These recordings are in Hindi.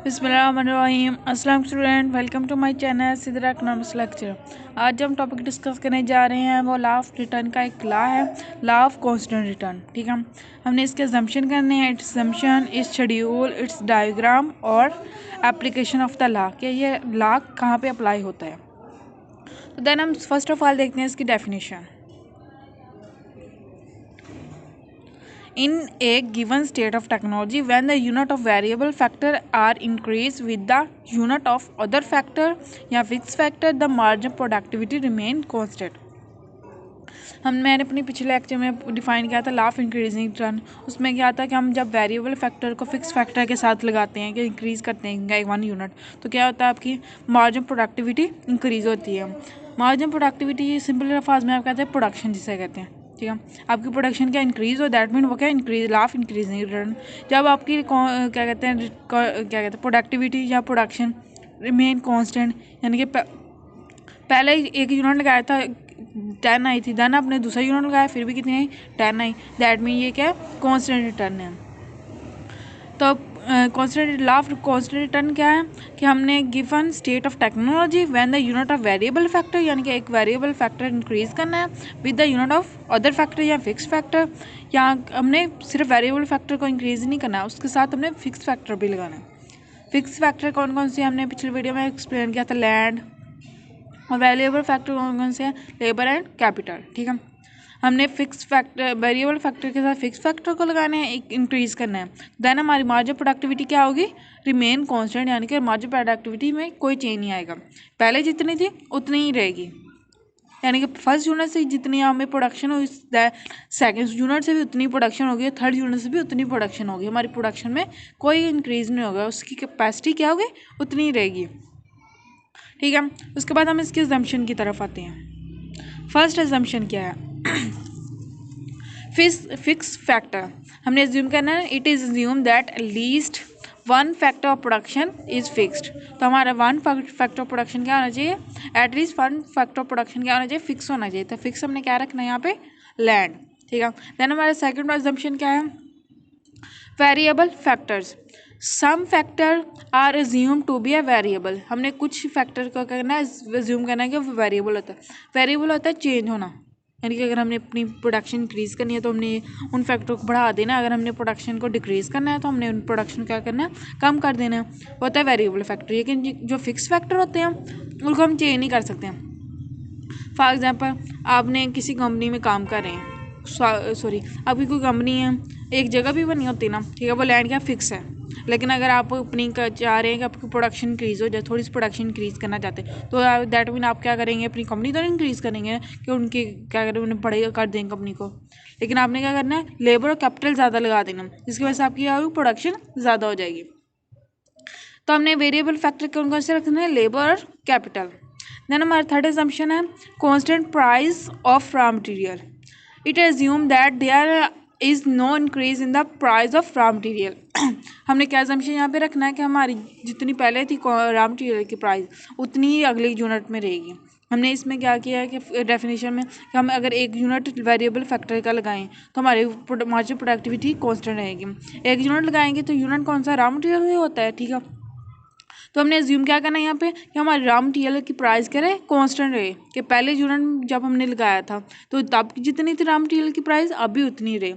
बिस्मिल्लाहिर्रहमानिर्रहीम। अस्सलाम student, welcome to my channel Sidra economics lecture. आज हम टॉपिक डिस्कस करने जा रहे हैं वो लॉ ऑफ रिटर्न का एक लॉ है, लॉ ऑफ कांस्टेंट रिटर्न। ठीक है, हमने इसके अजम्पशन करने हैं, it's assumption, it's schedule, it's diagram और एप्लीकेशन ऑफ द लॉ कि ये लॉ कहाँ पे अप्लाई होता है। तो देन हम फर्स्ट ऑफ ऑल देखते हैं इसकी definition. In a given state of technology, when the unit of variable factor are increased with the unit of other factor या fixed factor, the margin of productivity remain constant. मैंने अपनी पिछले लेक्चर में डिफाइन किया था लॉ ऑफ इंक्रीजिंग रिटर्न। उसमें क्या था कि हम जब वेरिएबल फैक्टर को फिक्स फैक्टर के साथ लगाते हैं कि इंक्रीज़ करते हैं 1 यूनिट, तो क्या होता है आपकी मार्जिन प्रोडक्टिविटी इंक्रीज़ होती है। मार्जिन प्रोडक्टिविटी सिंपल अल्फाज में आप कहते हैं प्रोडक्शन जिसे कहते हैं। ठीक है, आपकी प्रोडक्शन क्या इंक्रीज़ हो, दैट मीन वो क्या increase, law of increasing return. जब आपकी क्या कहते हैं प्रोडक्टिविटी या प्रोडक्शन रिमेन कांस्टेंट, यानी कि पहले 1 यूनिट लगाया था 10 आई थी, देन आपने दूसरा यूनिट लगाया फिर भी कितनी आई 10 आई, दैट मीन ये क्या है कांस्टेंट रिटर्न है। तो constant law of constant return क्या है कि हमने given state of technology when the unit of variable factor, यानी कि एक वेरिएबल फैक्टर इंक्रीज करना है with the unit of other factor या फिक्स फैक्टर। यहाँ हमने सिर्फ वेरिएबल फैक्टर को इंक्रीज नहीं करना है, उसके साथ हमने फिक्स फैक्टर भी लगाना है। फिक्स फैक्टर कौन कौन से हमने पिछले वीडियो में एक्सप्लेन किया था, लैंड, और वैल्यूएबल फैक्टर कौन कौन से हैं, लेबर एंड कैपिटल। ठीक है, हमने फिक्स फैक्टर वेरिएबल फैक्टर के साथ फिक्स फैक्टर को लगाना है, इंक्रीज़ करना है। देन हमारी मार्जिन प्रोडक्टिविटी क्या होगी, रिमेन कांस्टेंट, यानी कि मार्जिन प्रोडक्टिविटी में कोई चेंज नहीं आएगा, पहले जितनी थी उतनी ही रहेगी। यानी कि फर्स्ट यूनिट से जितनी हमें प्रोडक्शन हुई, सेकेंड यूनिट से भी उतनी प्रोडक्शन होगी, थर्ड यूनिट से भी उतनी प्रोडक्शन होगी। हमारी प्रोडक्शन में कोई इंक्रीज़ नहीं होगा, उसकी कैपेसिटी क्या होगी उतनी ही रहेगी। ठीक है, उसके बाद हम इसके अजम्पशन की तरफ आते हैं। फर्स्ट अजम्पशन क्या है, फिक्स फैक्टर। हमने एज्यूम करना है, it is assume that least 1 factor of production is fixed. तो हमारा 1 फैक्टर ऑफ प्रोडक्शन क्या होना चाहिए, एटलीस्ट 1 फैक्टर ऑफ प्रोडक्शन क्या होना चाहिए, फिक्स होना चाहिए। तो फिक्स हमने क्या रखना है यहाँ पे, लैंड। ठीक है, देन हमारा सेकंड अजम्पशन क्या है, variable factors. Some factor are assume to be a variable. हमने कुछ फैक्टर को करना है, एज्यूम करना है कि वेरिएबल होता है। वेरिएबल होता है चेंज होना, यानी कि अगर हमने अपनी प्रोडक्शन इंक्रीज़ करनी है तो हमने उन फैक्टर को बढ़ा देना, अगर हमने प्रोडक्शन को डिक्रीज़ करना है तो हमने उन प्रोडक्शन क्या करना है, कम कर देना है, वो होता है वेरिएबल फैक्टर। लेकिन जो फिक्स फैक्टर होते हैं उनको हम चेंज नहीं कर सकते हैं। फॉर एग्जांपल, आपने किसी कंपनी में काम कर रहे हैं, सॉरी आपकी कोई कंपनी है, एक जगह भी बनी होती ना, ठीक है, वो लैंड क्या फिक्स है। लेकिन अगर आप अपनी चाह रहे हैं कि आपकी प्रोडक्शन इंक्रीज़ हो जाए, थोड़ी सी प्रोडक्शन इंक्रीज़ करना चाहते हैं, तो दैट मीन आप क्या करेंगे, अपनी कंपनी तो इंक्रीज़ करेंगे कि उनकी क्या करें, उन्हें बड़े कर देंगे कंपनी को। लेकिन आपने क्या करना है, लेबर और कैपिटल ज़्यादा लगा देना, जिसकी वजह से आपकी प्रोडक्शन ज़्यादा हो जाएगी। तो हमने वेरिएबल फैक्टर कौन कौन से रखने हैं, लेबर और कैपिटल। देन हमारा थर्ड असम्पशन है constant price of raw material. It assume that there is no increase in the price of raw material. हमने क्या असम्पशन यहाँ पे रखना है कि हमारी जितनी पहले थी रॉ मटेरियल की प्राइस उतनी ही अगली यूनिट में रहेगी। हमने इसमें क्या किया है कि डेफिनेशन में कि हम अगर 1 यूनिट वेरिएबल फैक्टर का लगाएं तो हमारी मार्जिन प्रोडक्टिविटी कांस्टेंट रहेगी। 1 यूनिट लगाएंगे तो यूनिट कौन सा, रॉ मटेरियल ही होता है। ठीक है, तो हमने एज्यूम क्या करना है यहाँ पे कि हमारे रॉ मटेरियल की प्राइस क्या रहे, कांस्टेंट रहे, कि पहले यूनिट जब हमने लगाया था तो तब जितनी थी रॉ मटेरियल की प्राइस अब भी उतनी रहे।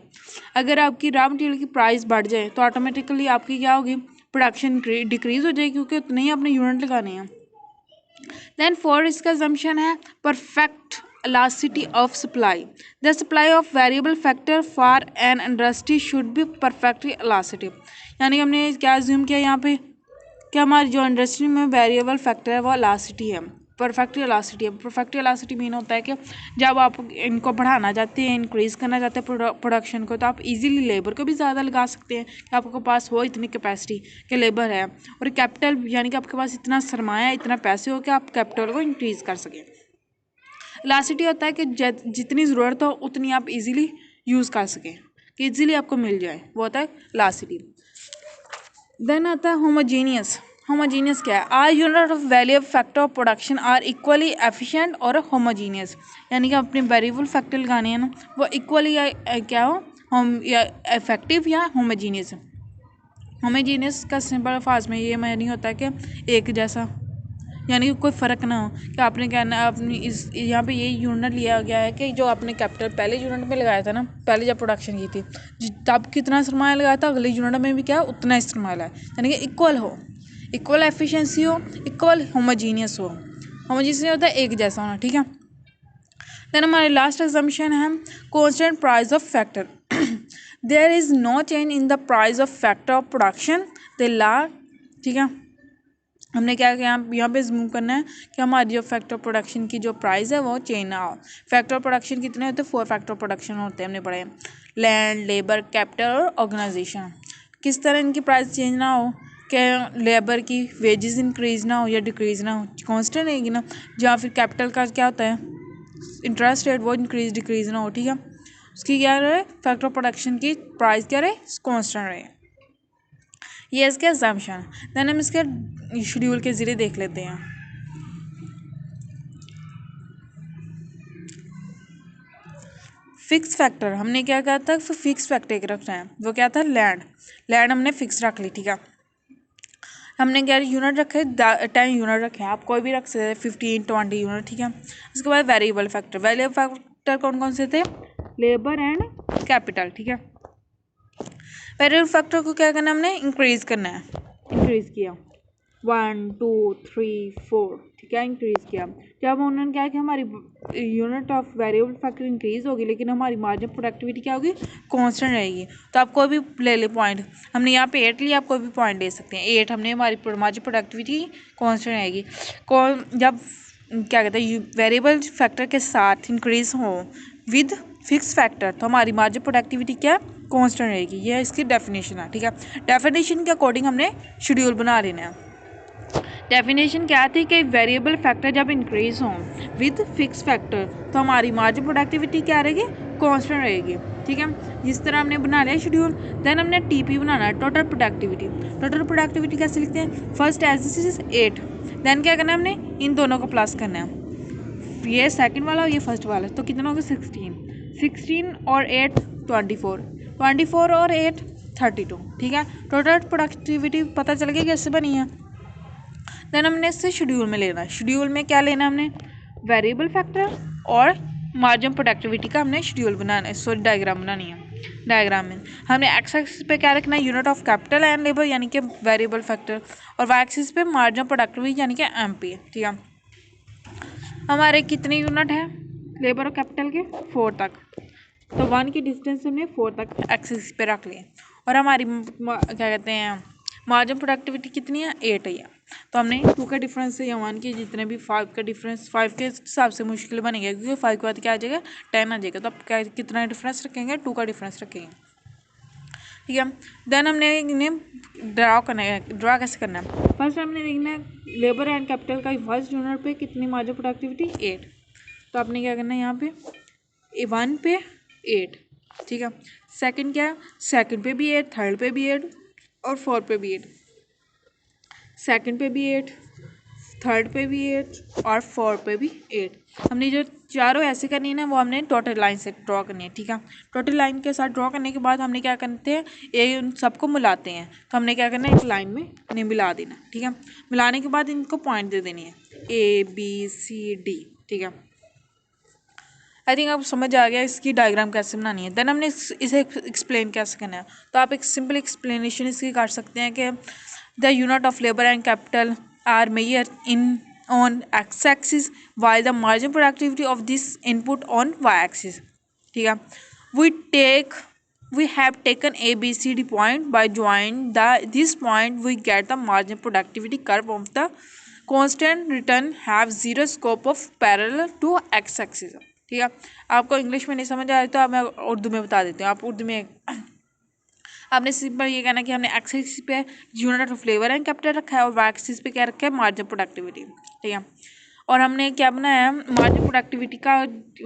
अगर आपकी रॉ मटेरियल की प्राइस बढ़ जाए तो ऑटोमेटिकली आपकी क्या होगी, प्रोडक्शन डिक्रीज हो जाएगी, क्योंकि उतने ही अपने यूनिट लगाने हैं। देन फोर्थ इसका assumption है perfect elasticity of supply. The supply of variable factor for an industry should be perfectly elastic. यानी हमने क्या assume किया यहाँ पे कि हमारी जो इंडस्ट्री में वेरिएबल फैक्टर है वो इलास्टिसिटी है, परफेक्ट इलास्टिसिटी है। परफेक्ट इलास्टिसिटी मीन होता है कि जब आप इनको बढ़ाना चाहते हैं, इंक्रीज़ करना चाहते हैं प्रोडक्शन को, तो आप इजीली लेबर को भी ज़्यादा लगा सकते हैं कि आपके पास हो इतनी कैपेसिटी कि लेबर है, और कैपिटल यानी कि आपके पास इतना सरमाया, इतना पैसे हो कि आप कैपिटल को इंक्रीज़ कर सकें। इलास्टिसिटी होता है कि जितनी ज़रूरत हो उतनी आप इजीली यूज़ कर सकें, कि इजीली आपको मिल जाए, वो होता है इलास्टिसिटी। देन आता है होमोजीनियस। होमोजीनियस क्या है, are unit of value factor of production are equally efficient और होमोजीनियस। यानी कि अपने वेरिएबल फैक्टर लगाने हैं ना, वो इक्वली क्या हो, होम या इफेक्टिव या होमोजीनियस। होमोजीनियस का सिंपल अल्फाज में ये नहीं होता कि एक जैसा, यानी कि कोई फ़र्क ना हो कि आपने कहना अपनी इस यहाँ पे ये यूनिट लिया गया है कि जो आपने कैपिटल पहले यूनिट में लगाया था ना, पहले जब प्रोडक्शन की थी तब कितना सरमाया लगाया था, अगले यूनिट में भी क्या उतना ही सरमाया है, यानी कि इक्वल हो, इक्वल एफिशिएंसी हो, इक्वल होमोजीनियस हो। होमोजीनियस होता है एक जैसा होना, ठीक है। देन हमारे लास्ट एग्जाम्पशन है constant price of factor. There is no change in the price of factor of production the law, ठीक है। हमने क्या किया यहाँ पे जूम करना है कि हमारी जो फैक्टर ऑफ प्रोडक्शन की जो प्राइस है वो चेंज ना हो। फैक्टर ऑफ प्रोडक्शन कितने होते हैं, 4 फैक्टर ऑफ प्रोडक्शन होते हैं, हमने पढ़े लैंड, लेबर, कैपिटल और ऑर्गेनाइजेशन। किस तरह इनकी प्राइस चेंज ना हो कि लेबर की वेजेस इंक्रीज ना हो या डिक्रीज ना हो, कांस्टेंट रहेगी ना। जहाँ फिर कैपिटल का क्या होता है इंटरेस्ट रेट, वो इंक्रीज डिक्रीज ना हो, ठीक है। उसकी क्या रहे फैक्टर ऑफ प्रोडक्शन की प्राइस क्या रहे कांस्टेंट रहे। ये इसके असम्पशन। देन हम इसके शेड्यूल के ज़रिए देख लेते हैं। फिक्स फैक्टर हमने क्या कहा था, फिक्स फैक्टर एक रखना है, वो क्या था लैंड। लैंड हमने फिक्स रख ली, ठीक है। हमने क्या यूनिट रखे 10 यूनिट रखे हैं, आप कोई भी रख सकते हैं 15 20 यूनिट, ठीक है। उसके बाद वेरिएबल फैक्टर, वेरिएबल फैक्टर कौन कौन से थे, लेबर एंड कैपिटल, ठीक है। वेरिएबल फैक्टर को क्या करना है हमने इंक्रीज करना है, इंक्रीज किया 1 2 3 4, ठीक है, इंक्रीज किया। जब उन्होंने क्या कि हमारी unit of variable factor increase होगी लेकिन हमारी मार्जिन प्रोडक्टिविटी क्या होगी कांस्टेंट रहेगी। तो आप कोई भी ले ले पॉइंट, हमने यहाँ पे 8 लिया, आप कोई भी पॉइंट ले सकते हैं 8, हमने हमारी मार्जिन प्रोडक्टिविटी कांस्टेंट रहेगी। कौन जब क्या कहते हैं वेरिएबल फैक्टर के साथ इंक्रीज हो विद फिक्स फैक्टर तो हमारी मार्जिन प्रोडक्टिविटी क्या कांस्टेंट रहेगी। ये इसकी डेफिनेशन है, ठीक है। डेफिनेशन के अकॉर्डिंग हमने शेड्यूल बना लेना है। डेफिनेशन क्या थी कि वेरिएबल फैक्टर जब इंक्रीज हों विद फिक्स फैक्टर तो हमारी मार्जिन प्रोडक्टिविटी क्या रहेगी कांस्टेंट रहेगी, ठीक है। जिस तरह हमने बना लिया शेड्यूल। देन हमने टीपी बनाना है, टोटल प्रोडक्टिविटी। टोटल प्रोडक्टिविटी कैसे लिखते हैं, फर्स्ट एज इज 8, देन क्या करना है हमने इन दोनों को प्लस करना है, ये सेकंड वाला और ये फर्स्ट वाला, तो कितना होगा 16 और 8 24 और 8 32, ठीक है। टोटल प्रोडक्टिविटी पता चल गया कैसे बनी है। देन हमने इससे शेड्यूल में लेना है, शेड्यूल में क्या लेना है हमने वेरिएबल फैक्टर और मार्जिन प्रोडक्टिविटी का हमने शेड्यूल बनाना है, सॉरी डायग्राम बनानी है। डायग्राम में हमने एक्स एक्सिस पे क्या रखना है unit of capital and labour यानी कि वेरिएबल फैक्टर, और वाई एक्सिस पे मार्जिन प्रोडक्टिविटी यानी कि एमपी, ठीक है। हमारे कितने यूनिट है लेबर और कैपिटल के 4 तक, तो 1 की डिस्टेंस हमने 4 तक एक्सिस पे रख लिए। और हमारी क्या कहते हैं मार्जिन प्रोडक्टिविटी कितनी है 8 है, तो हमने 2 का डिफरेंस या 1 के जितने भी 5 का डिफरेंस 5 के हिसाब से मुश्किल बनेगा क्योंकि 5 के बाद क्या आ जाएगा 10 आ जाएगा, तो आप क्या कितना डिफरेंस रखेंगे 2 का डिफरेंस रखेंगे, ठीक है। देन हमने इन्हें ड्रा करना है, ड्रा कैसे करना है, फर्स्ट हमने देखना है लेबर एंड कैपिटल का फर्स्ट यूनिट पे कितनी मार्जिन प्रोडक्टिविटी 8, तो आपने क्या करना है यहाँ पे 1 पे 8, ठीक है। सेकंड क्या है, सेकंड पे भी 8, थर्ड पे भी 8 और 4 पे भी 8, सेकंड पे भी 8, थर्ड पे भी 8 और 4 पे भी 8। हमने जो चारों ऐसे करनी है ना वो हमने डॉटेड लाइन से ड्रॉ करनी है, ठीक है। डॉटेड लाइन के साथ ड्रॉ करने के बाद हमने क्या करते हैं ये उन सबको मिलाते हैं, तो हमने क्या करना है एक लाइन में इन्हें मिला देना, ठीक है। मिलाने के बाद इनको पॉइंट दे देनी है ABCD, ठीक है। आई थिंक आप समझ आ गया इसकी डायग्राम कैसे बनानी है। देन हमने इसे एक्सप्लेन कैसे करना है, तो आप एक सिंपल एक्सप्लेनेशन इसकी कर सकते हैं कि the unit of labour and capital are measure in on X axis while the margin productivity of this input on Y axis, ठीक है। We have taken ABCD point by joining this point we get the margin productivity curve of the constant return have zero scope of parallel to x axis, ठीक है। आपको इंग्लिश में नहीं समझ आ रही तो मैं उर्दू में बता देती हूँ, आप उर्दू में आपने सिंपल ये कहना कि हमने एक्स एक्सिस पे unit of labour and capital रखा है और वाई एक्सिस पे क्या रखा है मार्जिन प्रोडक्टिविटी, ठीक है। और हमने क्या बनाया है मार्जिन प्रोडक्टिविटी का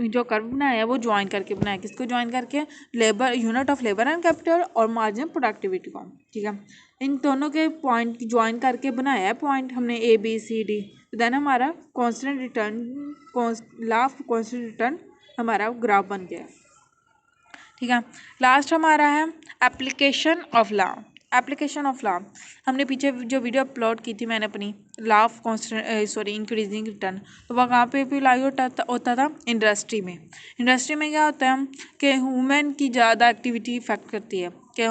जो कर्व बनाया है वो ज्वाइन करके बनाया, किसको ज्वाइन करके labour unit of labour and capital और मार्जिन प्रोडक्टिविटी को, ठीक है। इन दोनों के पॉइंट ज्वाइन करके बनाया है पॉइंट हमने ABCD, देन हमारा constant return law of constant return हमारा ग्राफ बन गया, ठीक है। लास्ट हमारा है application of law. Application of law, हमने पीछे जो वीडियो अपलोड की थी मैंने अपनी, law of constant increasing return, तो वह कहाँ पे भी लागू होता था इंडस्ट्री में। इंडस्ट्री में क्या होता है कि ह्यूमन की ज़्यादा एक्टिविटी इफेक्ट करती है। कि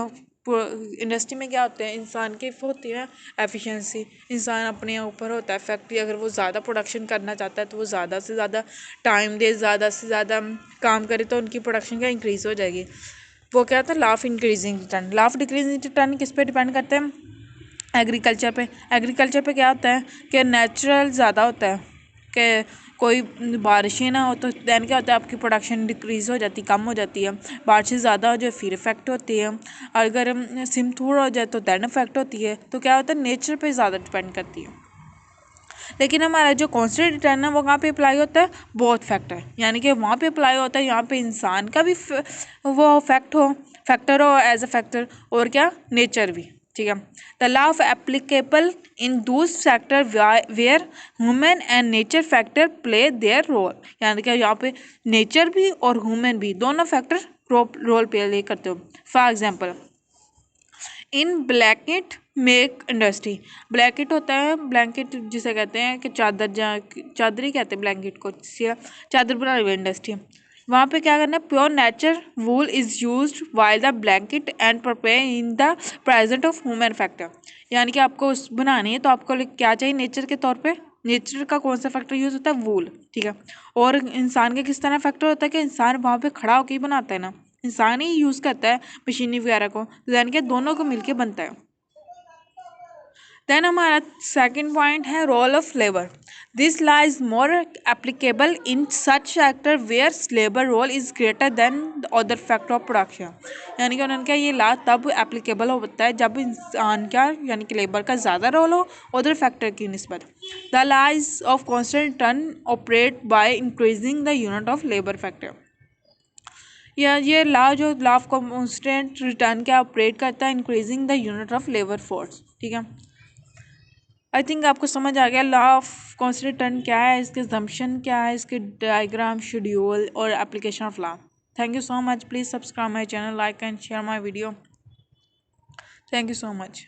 इंडस्ट्री में क्या होता है, इंसान की होती है एफिशिएंसी, इंसान अपने ऊपर होता है फैक्ट्री, अगर वो ज़्यादा प्रोडक्शन करना चाहता है तो वो ज़्यादा से ज़्यादा टाइम दे, ज़्यादा से ज़्यादा काम करे तो उनकी प्रोडक्शन क्या इंक्रीज़ हो जाएगी। वो क्या होता है, law of increasing return. Law of decreasing return किस पे डिपेंड करते हैं, एग्रीकल्चर पे। एग्रीकल्चर पे क्या होता है कि नेचुरल ज़्यादा होता है, कि कोई बारिशें ना हो तो दैन क्या होता है, आपकी प्रोडक्शन डिक्रीज़ हो जाती, कम हो जाती है। बारिशें ज़्यादा हो जाए फिर इफेक्ट होती है, अगर सिमथूर हो जाए तो दैन इफेक्ट होती है। तो क्या होता है, नेचर पे ज़्यादा डिपेंड करती है। लेकिन हमारा जो कॉन्स्टेंट रिटर्न है वो कहाँ पे अप्लाई होता है, बोथ फैक्टर, यानी कि वहाँ पे अप्लाई होता है, यहाँ पे इंसान का भी वो फैक्टर हो एज अ फैक्टर, और क्या नेचर भी, ठीक है। The law of applicable in those factor where human and nature factor play their role, यानी कि यहाँ पे नेचर भी और ह्यूमन भी दोनों फैक्टर रोल प्ले करते हो। For example, in blanket make industry, blanket होता है, ब्लैंकेट जिसे कहते हैं कि चादर ही कहते हैं ब्लैंकेट को, चादर बनाने वाली इंडस्ट्री। वहाँ पे क्या करना है, pure nature wool is used while the blanket and prepare in the present of human factor, यानी कि आपको उस बनानी है तो आपको क्या चाहिए नेचर के तौर पे, नेचर का कौन सा फैक्टर यूज़ होता है, वूल, ठीक है। और इंसान का किस तरह फैक्टर होता है कि इंसान वहाँ पे खड़ा होकर ही बनाता है ना, इंसान ही यूज़ करता है मशीनी वगैरह को, तो यानी कि दोनों को मिलके बनता है। देन हमारा सेकंड पॉइंट है role of labour. This law is more applicable in such sector where labour role is greater than the other factor of production, यानी कि उन्होंने क्या ये लॉ तब एप्लीकेबल होता है जब इंसान का यानी कि लेबर का ज़्यादा रोल हो अदर फैक्टर की निस्बत। The law is of constant turn operate by increasing the unit of labour factor, या ये लॉ जो लॉ ऑफ कॉन्स्टेंट रिटर्न क्या ऑपरेट करता है, increasing the unit of labour force, ठीक है। आई थिंक आपको समझ आ गया लॉ ऑफ कॉन्स्टेंट रिटर्न क्या है, इसके जम्पशन क्या है, इसके डायग्राम, शेड्यूल और application of law. Thank you so much, please subscribe my channel, like and share my video. Thank you so much.